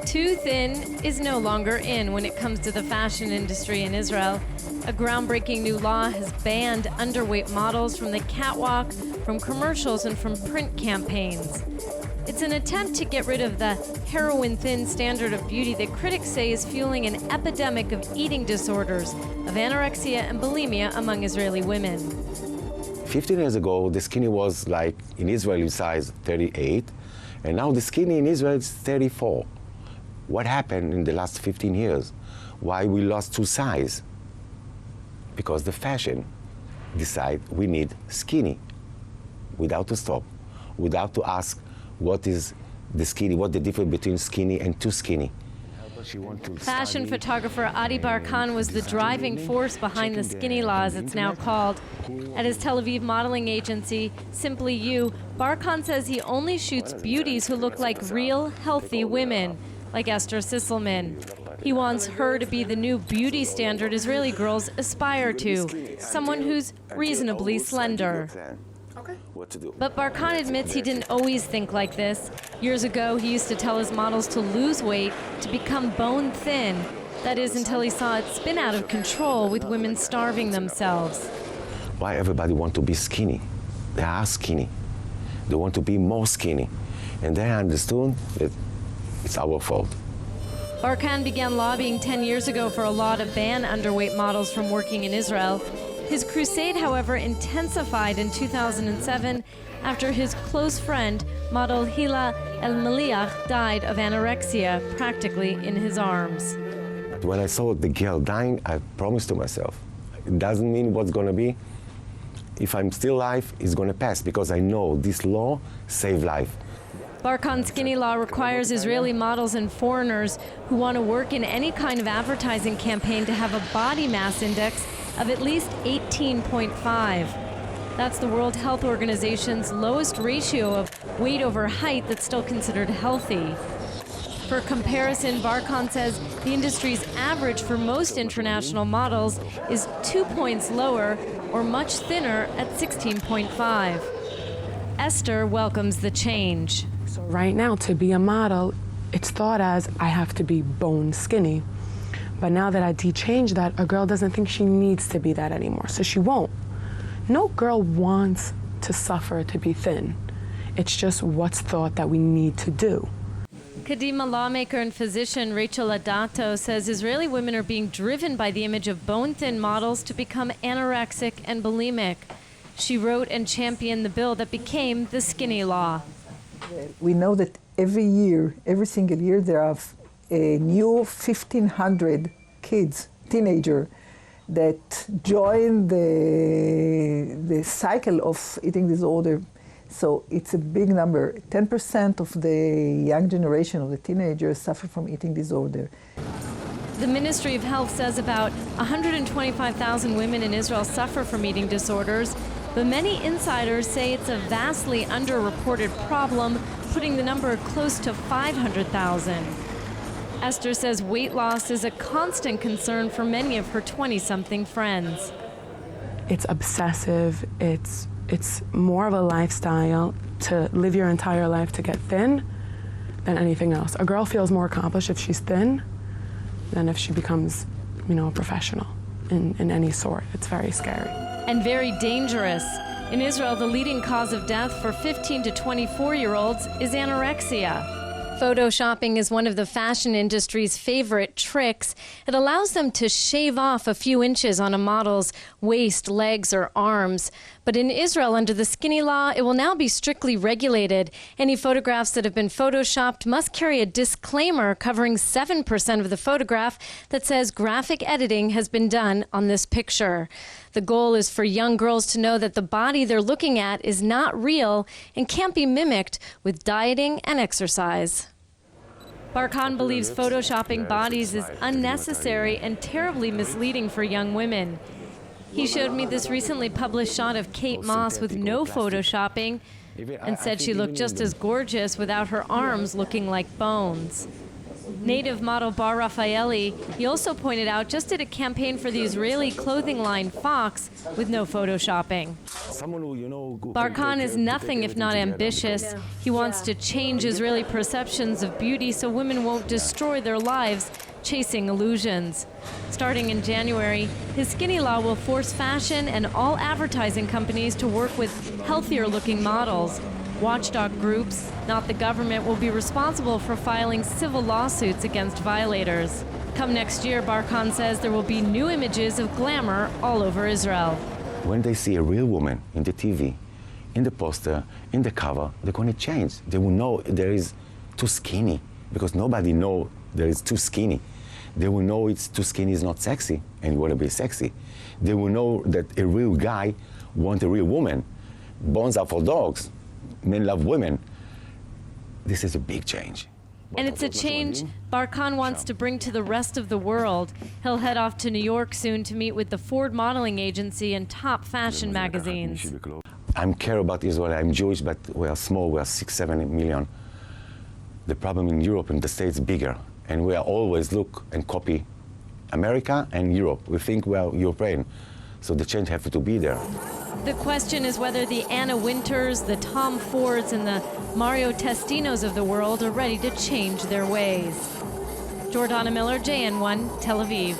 Too thin is no longer in when it comes to the fashion industry in Israel. A groundbreaking new law has banned underweight models from the catwalk, from commercials, and from print campaigns. It's an attempt to get rid of the heroine thin standard of beauty that critics say is fueling an epidemic of eating disorders, of anorexia and bulimia among Israeli women. 15 years ago, the skinny was like in Israeli size 38, and now the skinny in Israel is 34. What happened in the last 15 years? Why we lost 2 sizes? Because the fashion decide we need skinny, without to stop, without to ask what is the skinny, what the difference between skinny and too skinny. Fashion photographer Adi Barkan was the driving force behind the skinny law, as it's now called. At his Tel Aviv modeling agency, Simply U, Barkan says he only shoots beauties who look like real, healthy women, like Esther Sisselman. He wants her to be the new beauty standard Israeli girls aspire to, someone who's reasonably slender. But Barkan admits he didn't always think like this. Years ago, he used to tell his models to lose weight, to become bone thin. That is, until he saw it spin out of control with women starving themselves. Why everybody want to be skinny? They are skinny. They want to be more skinny. And they understood that it's our fault. Barkan began lobbying 10 years ago for a law to ban underweight models from working in Israel. His crusade, however, intensified in 2007 after his close friend, model Hila El-Maliach, died of anorexia, practically in his arms. When I saw the girl dying, I promised to myself, it doesn't mean what's going to be. If I'm still alive, it's going to pass, because I know this law saves life. Barkan's skinny law requires Israeli models and foreigners who want to work in any kind of advertising campaign to have a body mass index of at least 18.5. That's the World Health Organization's lowest ratio of weight over height that's still considered healthy. For comparison, Barkan says the industry's average for most international models is 2 points lower or much thinner at 16.5. Esther welcomes the change. So right now, to be a model, it's thought as I have to be bone skinny. But now that I de-changed that, a girl doesn't think she needs to be that anymore, so she won't. No girl wants to suffer to be thin. It's just what's thought that we need to do. Kadima lawmaker and physician Rachel Adato says Israeli women are being driven by the image of bone-thin models to become anorexic and bulimic. She wrote and championed the bill that became the skinny law. We know that every single year, there are a new 1,500 kids, teenagers, that join the cycle of eating disorder. So it's a big number. 10% of the young generation of the teenagers suffer from eating disorder. The Ministry of Health says about 125,000 women in Israel suffer from eating disorders, but many insiders say it's a vastly underreported problem, putting the number close to 500,000. Esther says weight loss is a constant concern for many of her 20-something friends. It's obsessive, it's more of a lifestyle to live your entire life to get thin than anything else. A girl feels more accomplished if she's thin than if she becomes, a professional in any sort. It's very scary. And very dangerous. In Israel, the leading cause of death for 15 to 24-year-olds is anorexia. Photoshopping is one of the fashion industry's favorite tricks. It allows them to shave off a few inches on a model's waist, legs, or arms. But in Israel, under the skinny law, it will now be strictly regulated. Any photographs that have been photoshopped must carry a disclaimer covering 7% of the photograph that says graphic editing has been done on this picture. The goal is for young girls to know that the body they're looking at is not real and can't be mimicked with dieting and exercise. Barkan believes photoshopping bodies is unnecessary and terribly misleading for young women. He showed me this recently published shot of Kate Moss with no photoshopping and said she looked just as gorgeous without her arms looking like bones. Native model Bar Raffaelli, he also pointed out, just did a campaign for the Israeli clothing line Fox with no photoshopping. Barkan is nothing if not ambitious. He wants to change Israeli perceptions of beauty so women won't destroy their lives chasing illusions. Starting in January, his skinny law will force fashion and all advertising companies to work with healthier-looking models. Watchdog groups, not the government, will be responsible for filing civil lawsuits against violators. Come next year, Barkan says there will be new images of glamour all over Israel. When they see a real woman in the TV, in the poster, in the cover, they're going to change. They will know there is too skinny, because nobody knows there is too skinny. They will know it's too skinny is not sexy, and you want to be sexy. They will know that a real guy wants a real woman. Bones are for dogs. Men love women. This is a big change. And it's a change Barkan wants to bring to the rest of the world. He'll head off to New York soon to meet with the Ford modeling agency and top fashion magazines. I care about Israel. I'm Jewish, but we are small. We are 6-7 million. The problem in Europe and the States is bigger. And we are always look and copy America and Europe. We think we are European. So the change has to be there. The question is whether the Anna Winters, the Tom Fords, and the Mario Testinos of the world are ready to change their ways. Jordana Miller, JN1, Tel Aviv.